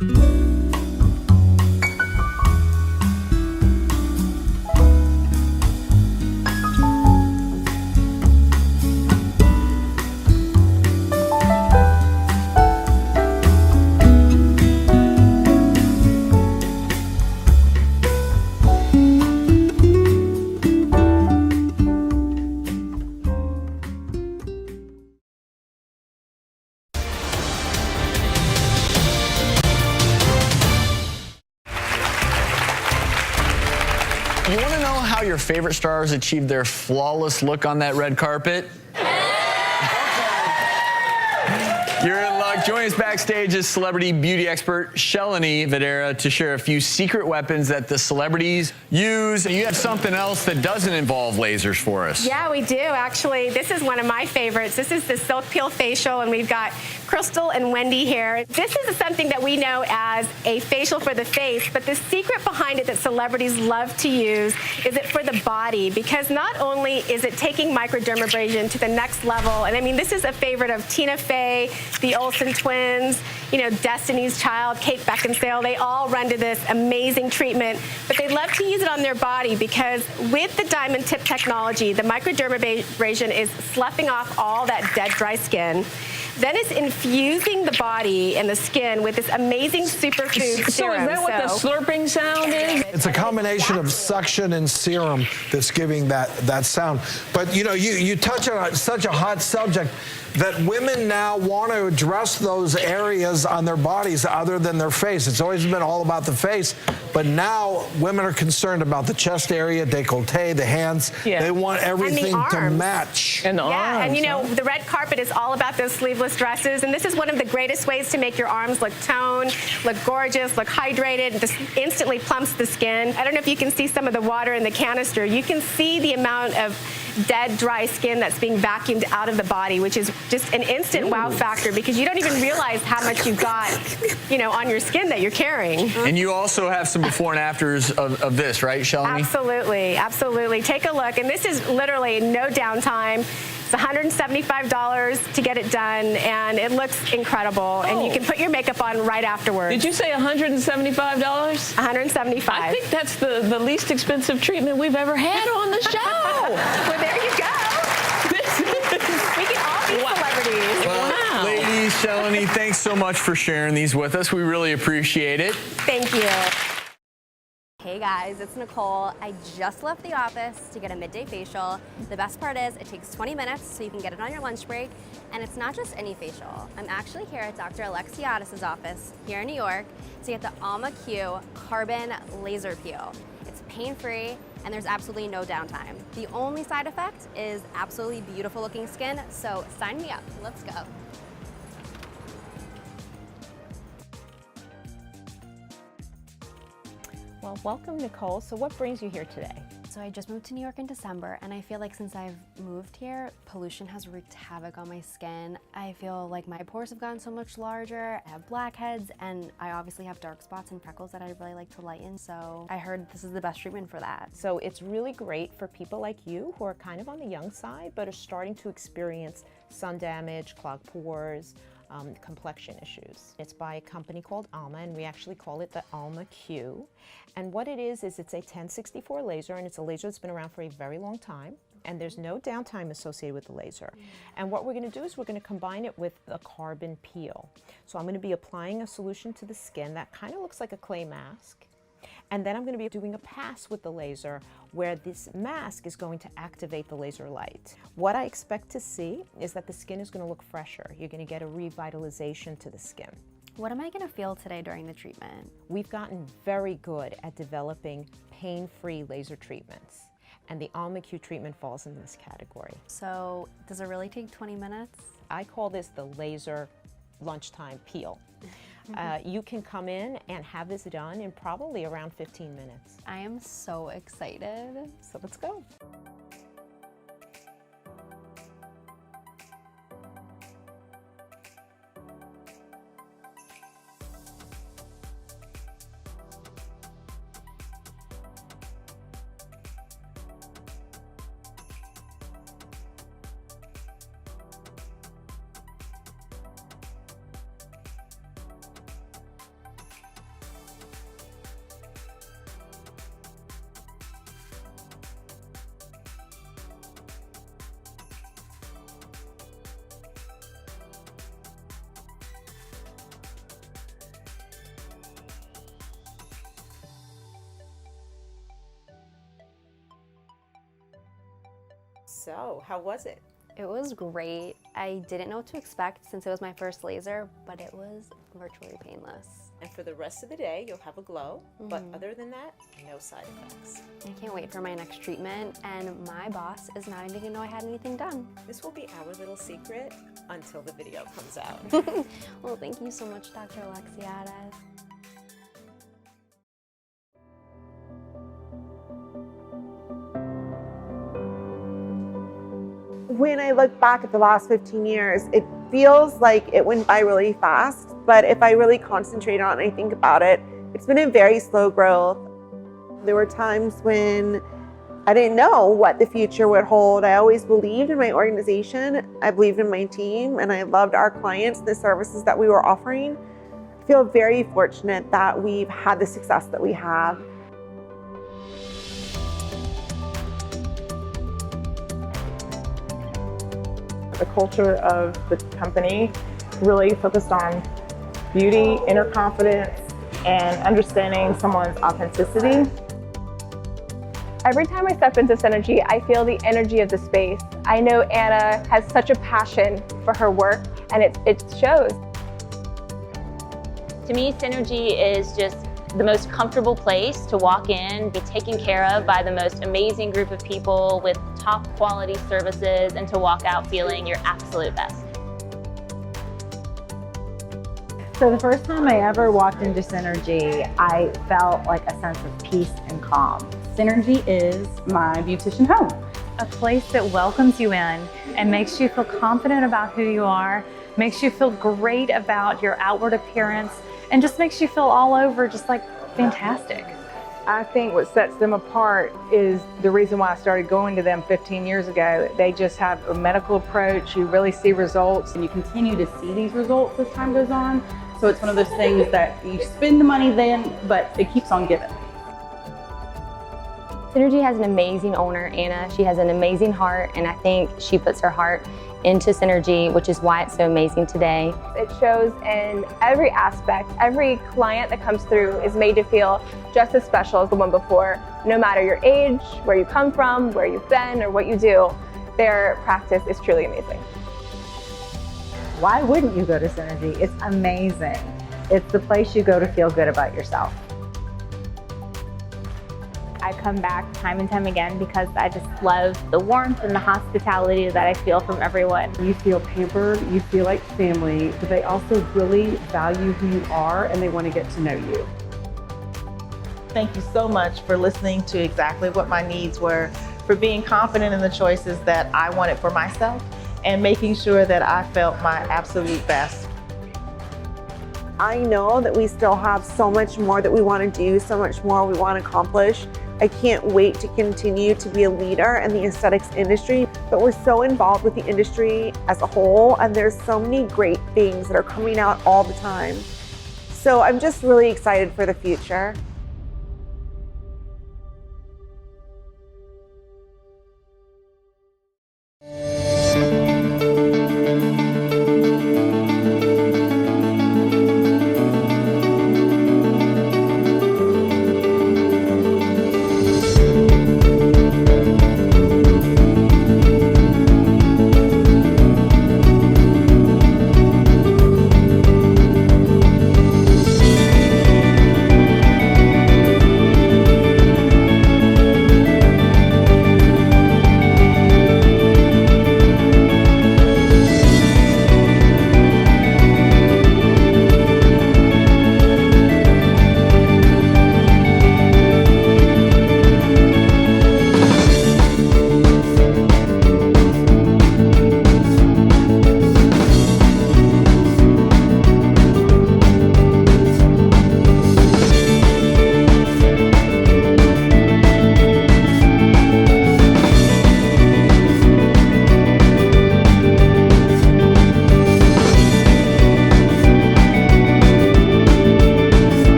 You want to know how your favorite stars achieve their flawless look on that red carpet? You're in luck. Joining us backstage is celebrity beauty expert Shalini Vadera to share a few secret weapons that the celebrities use. And you have something else that doesn't involve lasers for us. Yeah, we do. Actually, this is one of my favorites. This is the Silk Peel Facial, and we've got Crystal and Wendy here. This is something that we know as a facial for the face, but the secret behind it that celebrities love to use is it for the body, because not only is it taking microdermabrasion to the next level, and I mean, this is a favorite of Tina Fey, the Olsen twins, you know, Destiny's Child, Kate Beckinsale. They all run to this amazing treatment, but they love to use it on their body because with the diamond tip technology, the microdermabrasion is sloughing off all that dead, dry skin. Then it's infusing the body and the skin with this amazing superfood serum. So is that what the slurping sound is? It's a combination of suction and serum that's giving that sound. But you know, you touch on such a hot subject that women now want to address those areas on their bodies other than their face. It's always been all about the face, but now women are concerned about the chest area, décolleté, the hands. Yeah. They want everything to match. And the arms. And you know, the red carpet is all about those sleeveless dresses, and this is one of the greatest ways to make your arms look toned, look gorgeous, look hydrated. This instantly plumps the skin. I don't know if you can see some of the water in the canister. You can see the amount of dead, dry skin that's being vacuumed out of the body, which is just an instant wow factor because you don't even realize how much you've got, you know, on your skin that you're carrying. And you also have some before and afters of this, right, Shalini? Absolutely, absolutely. Take a look, and this is literally no downtime. It's $175 to get it done, and it looks incredible. And you can put your makeup on right afterwards. Did you say $175? $175. I think that's the least expensive treatment we've ever had on the show. Well, there you go. We can all be celebrities. Well, ladies, Shalini, thanks so much for sharing these with us. We really appreciate it. Thank you. Hey guys, it's Nicole. I just left the office to get a midday facial. The best part is it takes 20 minutes, so you can get it on your lunch break. And it's not just any facial. I'm actually here at Dr. Alexiadis' office here in New York to get the Alma Q Carbon Laser Peel. It's pain-free, and there's absolutely no downtime. The only side effect is absolutely beautiful looking skin, so sign me up. Let's go. Well, welcome, Nicole. So what brings you here today? So I just moved to New York in December, and I feel like since I've moved here, pollution has wreaked havoc on my skin. I feel like my pores have gotten so much larger, I have blackheads, and I obviously have dark spots and freckles that I really like to lighten, so I heard this is the best treatment for that. So it's really great for people like you who are kind of on the young side, but are starting to experience sun damage, clogged pores, complexion issues. It's by a company called Alma, and we actually call it the Alma Q. And what it is it's a 1064 laser, and it's a laser that's been around for a very long time, and there's no downtime associated with the laser. And what we're going to do is we're going to combine it with a carbon peel. So I'm going to be applying a solution to the skin that kind of looks like a clay mask. And then I'm going to be doing a pass with the laser where this mask is going to activate the laser light. What I expect to see is that the skin is going to look fresher. You're going to get a revitalization to the skin. What am I going to feel today during the treatment? We've gotten very good at developing pain-free laser treatments, and the Alma Q treatment falls in this category. So does it really take 20 minutes? I call this the laser lunchtime peel. You can come in and have this done in probably around 15 minutes. I am so excited. So let's go. So, how was it? It was great. I didn't know what to expect since it was my first laser, but it was virtually painless. And for the rest of the day, you'll have a glow, but other than that, no side effects. I can't wait for my next treatment, and my boss is not even gonna know I had anything done. This will be our little secret until the video comes out. Well, thank you so much, Dr. Alexiades. When I look back at the last 15 years, it feels like it went by really fast, but if I really concentrate on it and I think about it, it's been a very slow growth. There were times when I didn't know what the future would hold. I always believed in my organization, I believed in my team, and I loved our clients, the services that we were offering. I feel very fortunate that we've had the success that we have. The culture of the company really focused on beauty, inner confidence, and understanding someone's authenticity. Every time I step into Synergy, I feel the energy of the space. I know Anna has such a passion for her work, and it shows. To me, Synergy is just the most comfortable place to walk in, be taken care of by the most amazing group of people with top quality services, and to walk out feeling your absolute best. So the first time I ever walked into Synergy, I felt like a sense of peace and calm. Synergy is my beautician home. A place that welcomes you in and makes you feel confident about who you are, makes you feel great about your outward appearance, and just makes you feel all over just like fantastic. I think what sets them apart is the reason why I started going to them 15 years ago. They just have a medical approach. You really see results. And you continue to see these results as time goes on. So it's one of those things that you spend the money then, but it keeps on giving. Synergy has an amazing owner, Anna. She has an amazing heart, and I think she puts her heart into Synergy, which is why it's so amazing today. It shows in every aspect. Every client that comes through is made to feel just as special as the one before. No matter your age, where you come from, where you've been, or what you do, their practice is truly amazing. Why wouldn't you go to Synergy? It's amazing. It's the place you go to feel good about yourself. I come back time and time again because I just love the warmth and the hospitality that I feel from everyone. You feel pampered, you feel like family, but they also really value who you are and they want to get to know you. Thank you so much for listening to exactly what my needs were, for being confident in the choices that I wanted for myself, and making sure that I felt my absolute best. I know that we still have so much more that we want to do, so much more we want to accomplish. I can't wait to continue to be a leader in the aesthetics industry, but we're so involved with the industry as a whole, and there's so many great things that are coming out all the time. So I'm just really excited for the future.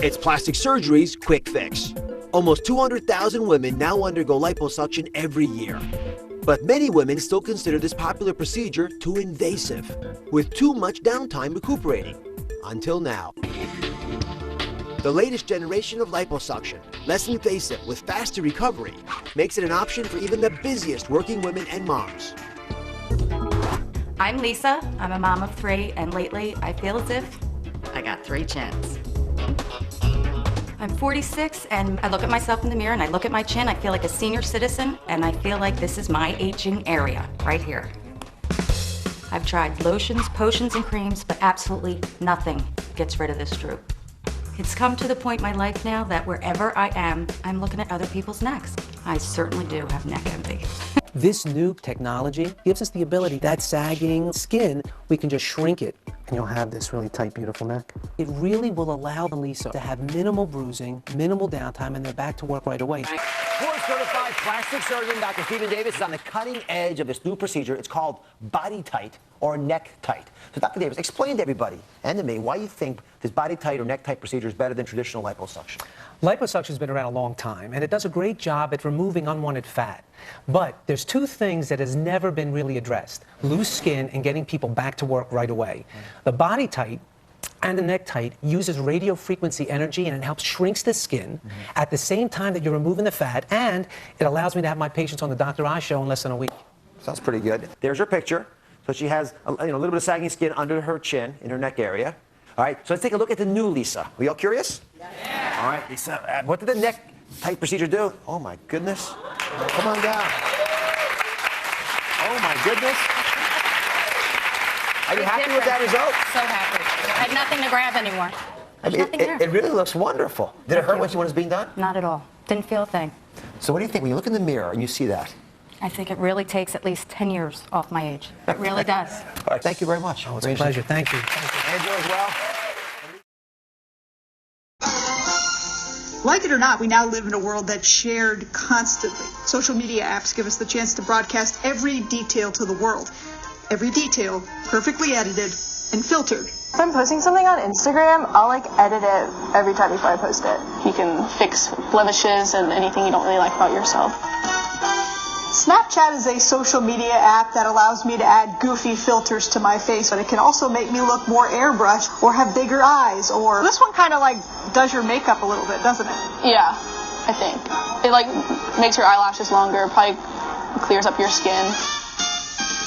It's plastic surgery's quick fix. Almost 200,000 women now undergo liposuction every year. But many women still consider this popular procedure too invasive, with too much downtime recuperating. Until now. The latest generation of liposuction, less invasive with faster recovery, makes it an option for even the busiest working women and moms. I'm Lisa. I'm a mom of 3, and lately I feel as if I got 3 chins. I'm 46, and I look at myself in the mirror and I look at my chin. I feel like a senior citizen, and I feel like this is my aging area right here. I've tried lotions, potions, and creams, but absolutely nothing gets rid of this droop. It's come to the point in my life now that wherever I am, I'm looking at other people's necks. I certainly do have neck envy. This new technology gives us the ability, that sagging skin, we can just shrink it, and you'll have this really tight, beautiful neck. It really will allow Lisa to have minimal bruising, minimal downtime, and they're back to work right away. Board-certified plastic surgeon Dr. Stephen Davis is on the cutting edge of this new procedure. It's called Body Tight or Neck Tight. So Dr. Davis, explain to everybody and to me why you think this Body Tight or Neck Tight procedure is better than traditional liposuction. Liposuction has been around a long time, and it does a great job at removing unwanted fat. But there's 2 things that has never been really addressed: loose skin and getting people back to work right away. The Body Tight and the Neck Tight uses radio frequency energy, and it helps shrinks the skin at the same time that you're removing the fat, and it allows me to have my patients on the Dr. Oz show in less than a week. Sounds pretty good. There's her picture. So she has a little bit of sagging skin under her chin in her neck area. All right, so let's take a look at the new Lisa. Are you all curious? Yeah. All right, Lisa, what did the neck tight procedure do? Oh my goodness. Come on down. Oh my goodness. Are you happy with that result? So happy. I had nothing to grab anymore. I mean, it really looks wonderful. Did it hurt when it was being done? Not at all. Didn't feel a thing. So what do you think when you look in the mirror and you see that? I think it really takes at least 10 years off my age. It really does. All right, thank you very much. Oh, it's a pleasure. Thank you. And you as well. Like it or not, we now live in a world that's shared constantly. Social media apps give us the chance to broadcast every detail to the world. Every detail perfectly edited and filtered. If I'm posting something on Instagram, I'll edit it every time before I post it. You can fix blemishes and anything you don't really like about yourself. Snapchat is a social media app that allows me to add goofy filters to my face, but it can also make me look more airbrushed or have bigger eyes, or this one kind of does your makeup a little bit, doesn't it? Yeah, I think. It makes your eyelashes longer, probably clears up your skin.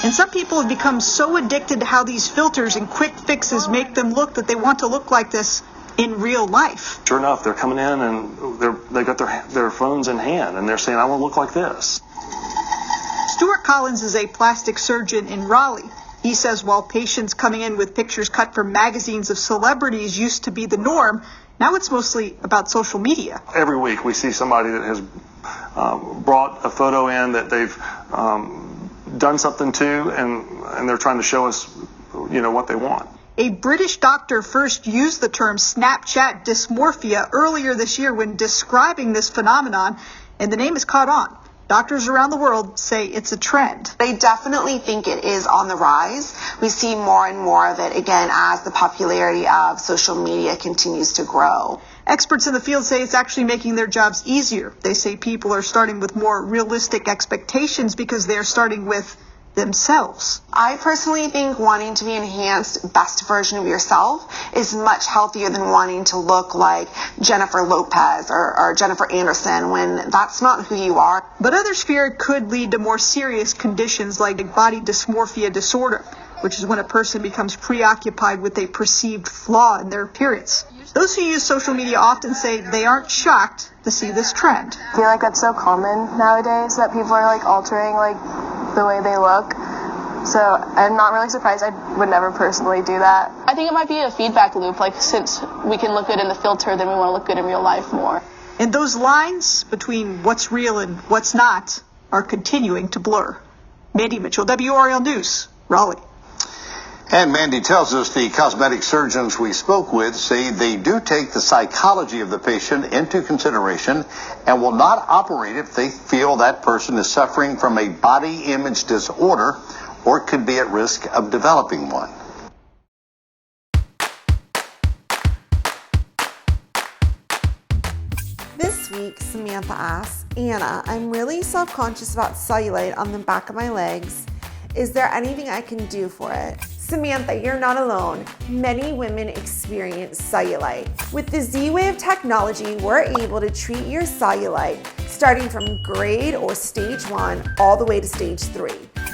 And some people have become so addicted to how these filters and quick fixes make them look that they want to look like this in real life. Sure enough, they're coming in and they got their phones in hand and they're saying, I want to look like this. Stuart Collins is a plastic surgeon in Raleigh. He says while patients coming in with pictures cut from magazines of celebrities used to be the norm, now it's mostly about social media. Every week we see somebody that has brought a photo in that they've done something to, and they're trying to show us, what they want. A British doctor first used the term Snapchat dysmorphia earlier this year when describing this phenomenon, and the name has caught on. Doctors around the world say it's a trend. They definitely think it is on the rise. We see more and more of it, again, as the popularity of social media continues to grow. Experts in the field say it's actually making their jobs easier. They say people are starting with more realistic expectations because they're starting with themselves. I personally think wanting to be enhanced best version of yourself is much healthier than wanting to look like Jennifer Lopez or Jennifer Anderson when that's not who you are. But others fear it could lead to more serious conditions like body dysmorphia disorder, which is when a person becomes preoccupied with a perceived flaw in their appearance. Those who use social media often say they aren't shocked to see this trend. I feel like that's so common nowadays that people are altering the way they look. So I'm not really surprised. I would never personally do that. I think it might be a feedback loop. Since we can look good in the filter, then we want to look good in real life more. And those lines between what's real and what's not are continuing to blur. Mandy Mitchell, WRL News, Raleigh. And Mandy tells us the cosmetic surgeons we spoke with say they do take the psychology of the patient into consideration and will not operate if they feel that person is suffering from a body image disorder or could be at risk of developing one. This week, Samantha asks, Anna, I'm really self-conscious about cellulite on the back of my legs. Is there anything I can do for it? Samantha, you're not alone. Many women experience cellulite. With the Z-Wave technology, we're able to treat your cellulite starting from grade or stage 1 all the way to stage 3.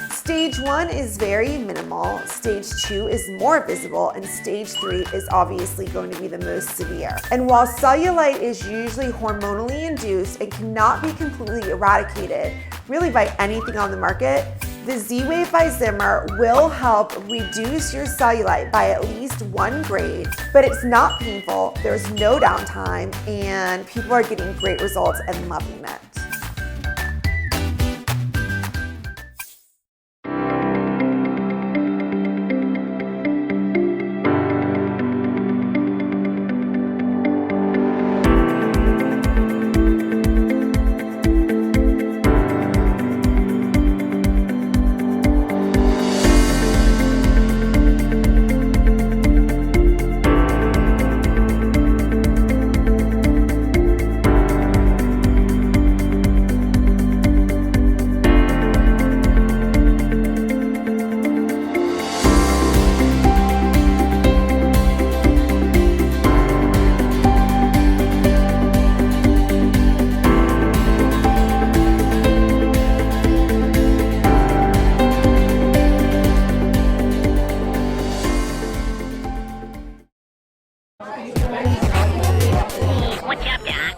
Stage 1 is very minimal, stage 2 is more visible, and stage 3 is obviously going to be the most severe. And while cellulite is usually hormonally induced and cannot be completely eradicated really by anything on the market, the Z-Wave by Zimmer will help reduce your cellulite by at least 1 grade, but it's not painful, there's no downtime, and people are getting great results and loving it.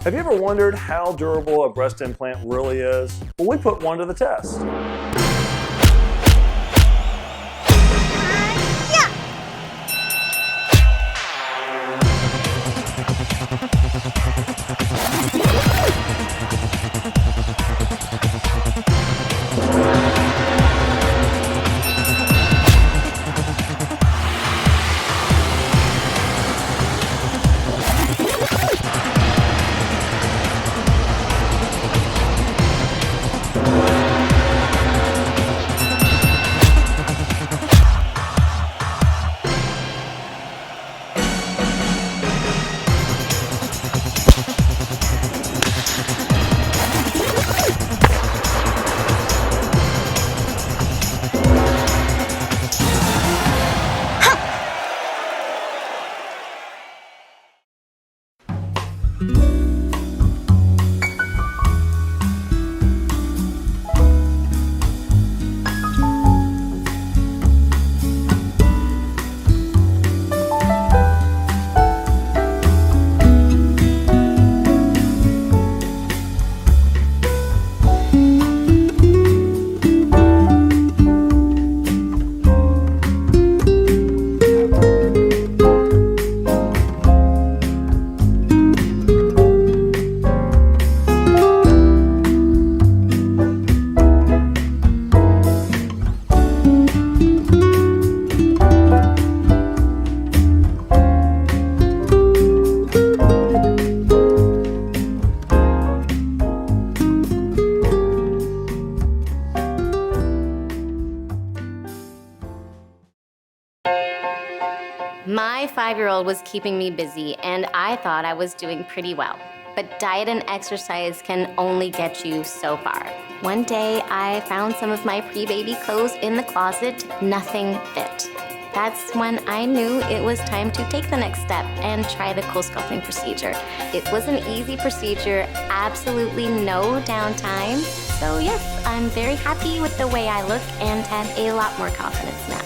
Have you ever wondered how durable a breast implant really is? Well, we put one to the test. My 5-year-old was keeping me busy, and I thought I was doing pretty well. But diet and exercise can only get you so far. One day, I found some of my pre-baby clothes in the closet. Nothing fit. That's when I knew it was time to take the next step and try the CoolSculpting procedure. It was an easy procedure, absolutely no downtime. So yes, I'm very happy with the way I look and have a lot more confidence now.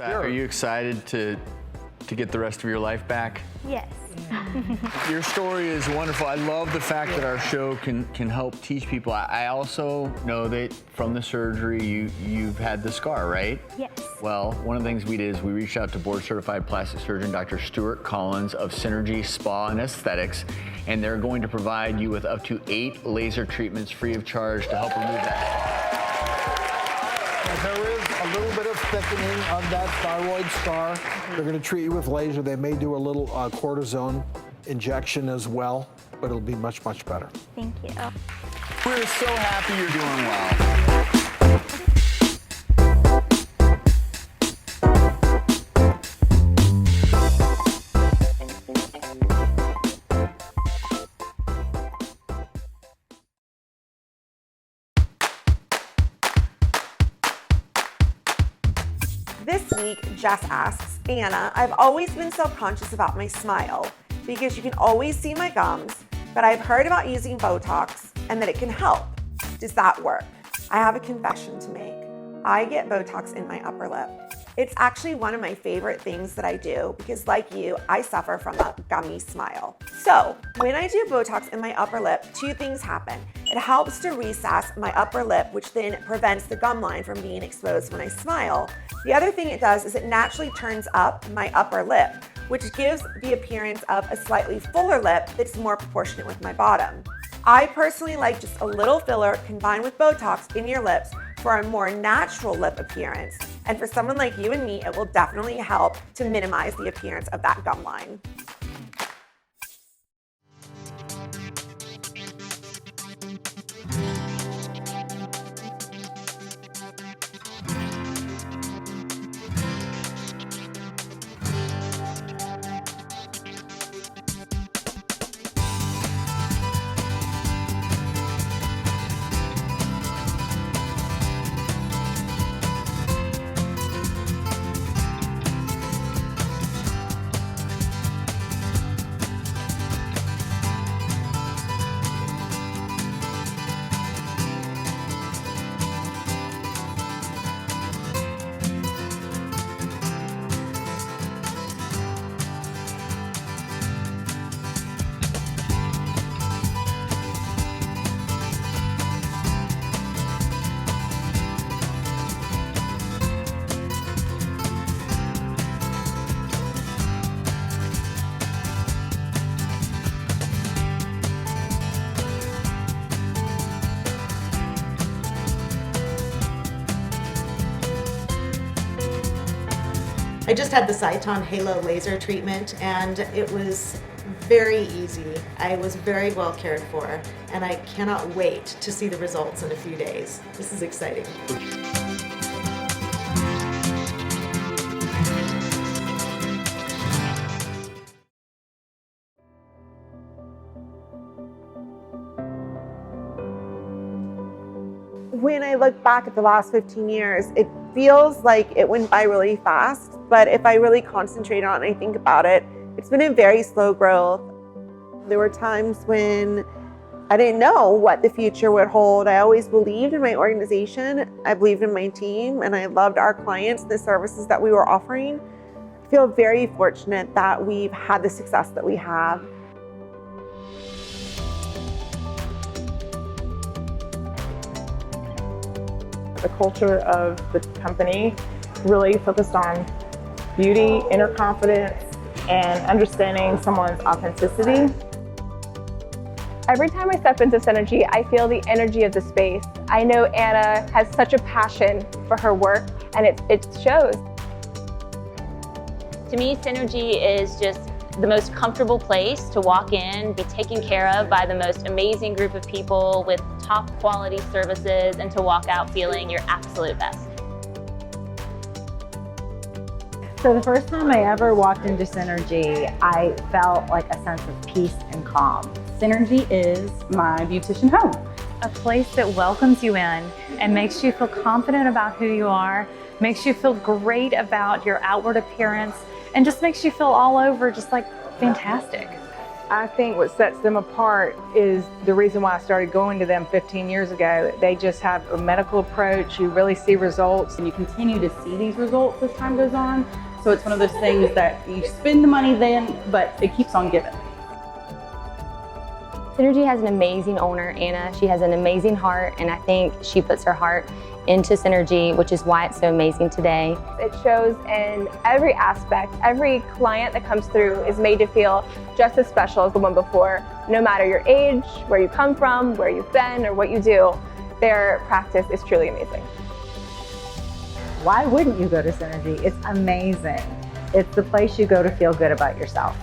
Are you excited to get the rest of your life back? Yes. Your story is wonderful. I love the fact that our show can help teach people. I also know that from the surgery, you've had the scar, right? Yes. Well, one of the things we did is we reached out to board-certified plastic surgeon Dr. Stuart Collins of Synergy Spa and Aesthetics, and they're going to provide you with up to 8 laser treatments free of charge to help remove that. There is a little bit of thickening of that thyroid scar. They're going to treat you with laser. They may do a little cortisone injection as well, but it'll be much, much better. Thank you. We're so happy you're doing well. This week, Jess asks, Anna, I've always been self-conscious about my smile because you can always see my gums, but I've heard about using Botox and that it can help. Does that work? I have a confession to make. I get Botox in my upper lip. It's actually one of my favorite things that I do because, like you, I suffer from a gummy smile. So when I do Botox in my upper lip, two things happen. It helps to recess my upper lip, which then prevents the gum line from being exposed when I smile. The other thing it does is it naturally turns up my upper lip, which gives the appearance of a slightly fuller lip that's more proportionate with my bottom. I personally like just a little filler combined with Botox in your lips for a more natural lip appearance. And for someone like you and me, it will definitely help to minimize the appearance of that gum line. I just had the Cyton Halo laser treatment and it was very easy. I was very well cared for and I cannot wait to see the results in a few days. This is exciting. When I look back at the last 15 years, it feels like it went by really fast, but if I really concentrate on it and I think about it, it's been a very slow growth. There were times when I didn't know what the future would hold. I always believed in my organization, I believed in my team, and I loved our clients, the services that we were offering. I feel very fortunate that we've had the success that we have. The culture of the company really focused on beauty, inner confidence, and understanding someone's authenticity. Every time I step into Synergy, I feel the energy of the space. I know Anna has such a passion for her work, and it shows. To me, Synergy is just the most comfortable place to walk in, be taken care of by the most amazing group of people with top quality services, and to walk out feeling your absolute best. So the first time I ever walked into Synergy, I felt like a sense of peace and calm. Synergy is my beautician home. A place that welcomes you in and makes you feel confident about who you are, makes you feel great about your outward appearance, and just makes you feel all over just like fantastic. I think what sets them apart is the reason why I started going to them 15 years ago. They just have a medical approach. You really see results. And you continue to see these results as time goes on. So it's one of those things that you spend the money then, but it keeps on giving. Synergy has an amazing owner, Anna. She has an amazing heart, and I think she puts her heart into Synergy, which is why it's so amazing today. It shows in every aspect. Every client that comes through is made to feel just as special as the one before. No matter your age, where you come from, where you've been, or what you do, their practice is truly amazing. Why wouldn't you go to Synergy? It's amazing. It's the place you go to feel good about yourself.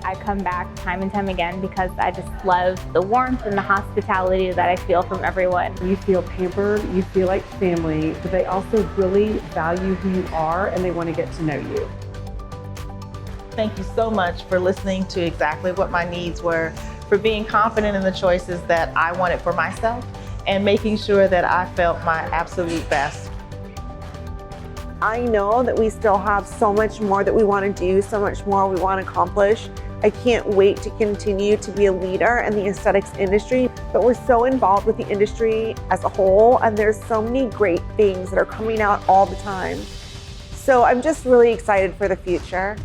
I come back time and time again because I just love the warmth and the hospitality that I feel from everyone. You feel pampered, you feel like family, but they also really value who you are and they want to get to know you. Thank you so much for listening to exactly what my needs were, for being confident in the choices that I wanted for myself, and making sure that I felt my absolute best. I know that we still have so much more that we want to do, so much more we want to accomplish. I can't wait to continue to be a leader in the aesthetics industry, but we're so involved with the industry as a whole, and there's so many great things that are coming out all the time. So I'm just really excited for the future.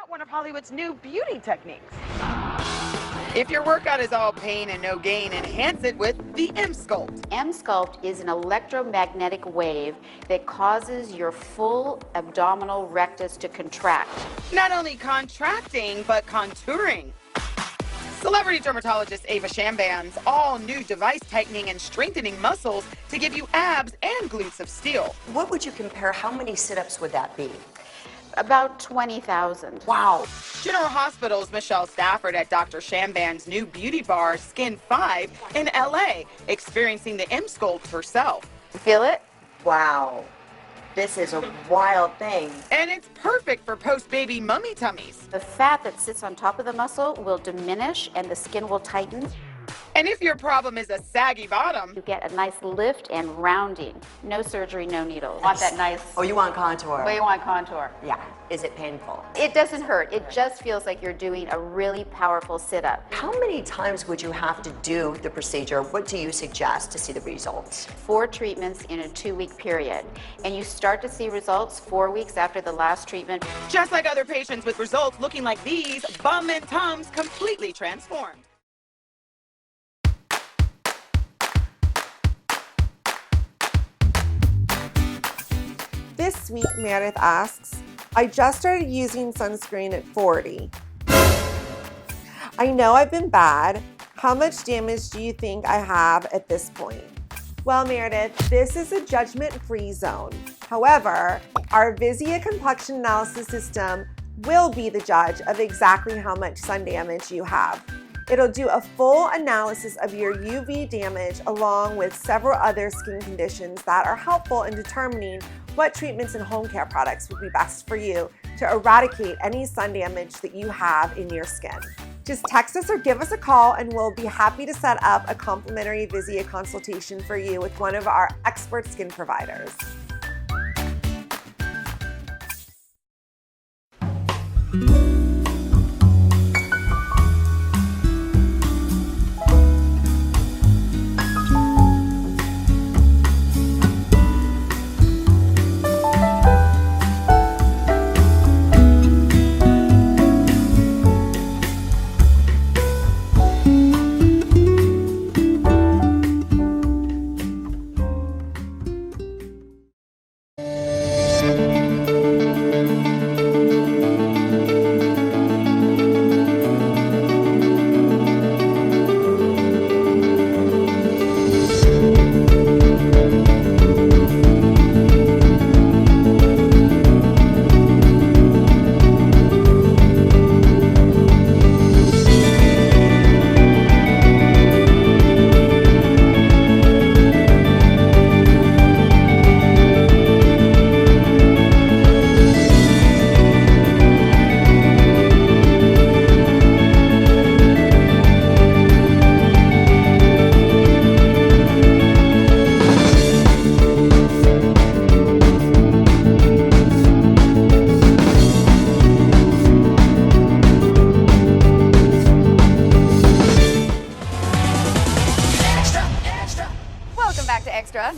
One of Hollywood's new beauty techniques. If your workout is all pain and no gain, enhance it with the M-Sculpt. M-Sculpt is an electromagnetic wave that causes your full abdominal rectus to contract. Not only contracting, but contouring. Celebrity dermatologist Ava Shamban's all-new device tightening and strengthening muscles to give you abs and glutes of steel. What would you compare? How many sit-ups would that be? About 20,000. Wow. General Hospital's Michelle Stafford at Dr. Shamban's new beauty bar, Skin 5, in LA, experiencing the M-Sculpt herself. Feel it? Wow. This is a wild thing. And it's perfect for post-baby mummy tummies. The fat that sits on top of the muscle will diminish and the skin will tighten. And if your problem is a saggy bottom, you get a nice lift and rounding. No surgery, no needles. Want that nice... Oh, you want contour. Well, you want contour. Yeah. Is it painful? It doesn't hurt. It just feels like you're doing a really powerful sit-up. How many times would you have to do the procedure? What do you suggest to see the results? 4 treatments in a 2-week period. And you start to see results 4 weeks after the last treatment. Just like other patients with results looking like these, bum and tums completely transformed. This week, Meredith asks, I just started using sunscreen at 40. I know I've been bad. How much damage do you think I have at this point? Well, Meredith, this is a judgment-free zone. However, our Vizia complexion analysis system will be the judge of exactly how much sun damage you have. It'll do a full analysis of your UV damage along with several other skin conditions that are helpful in determining what treatments and home care products would be best for you to eradicate any sun damage that you have in your skin. Just text us or give us a call and we'll be happy to set up a complimentary Vizia consultation for you with one of our expert skin providers.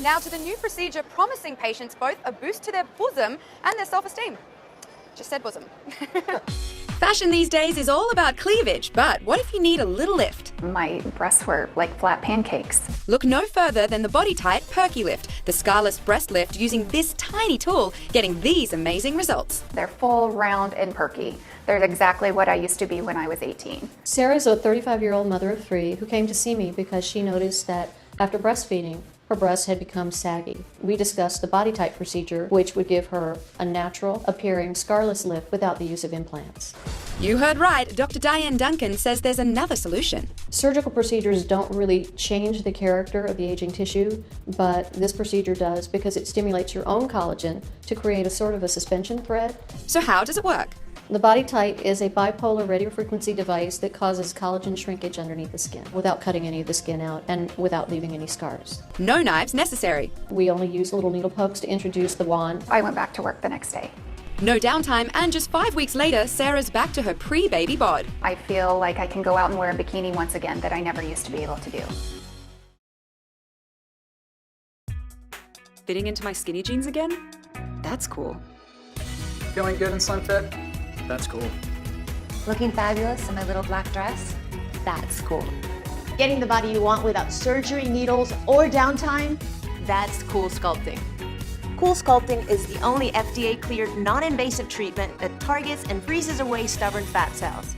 Now to the new procedure promising patients both a boost to their bosom and their self-esteem. Just said bosom. Fashion these days is all about cleavage, but what if you need a little lift? My breasts were like flat pancakes. Look no further than the BodyTite Perky Lift, the scarless breast lift using this tiny tool, getting these amazing results. They're full, round, and perky. They're exactly what I used to be when I was 18. Sarah's a 35-year-old mother of 3 who came to see me because she noticed that after breastfeeding, her breasts had become saggy. We discussed the BodyTite procedure, which would give her a natural appearing scarless lift without the use of implants. You heard right. Dr. Diane Duncan says there's another solution. Surgical procedures don't really change the character of the aging tissue, but this procedure does because it stimulates your own collagen to create a sort of a suspension thread. So how does it work? The BodyTite is a bipolar radiofrequency device that causes collagen shrinkage underneath the skin without cutting any of the skin out and without leaving any scars. No knives necessary. We only use little needle pokes to introduce the wand. I went back to work the next day. No downtime, and just 5 weeks later, Sarah's back to her pre-baby bod. I feel like I can go out and wear a bikini once again that I never used to be able to do. Fitting into my skinny jeans again? That's cool. Feeling good and slim fit? That's cool. Looking fabulous in my little black dress? That's cool. Getting the body you want without surgery, needles, or downtime? That's Cool Sculpting. Cool Sculpting is the only FDA-cleared non-invasive treatment that targets and freezes away stubborn fat cells.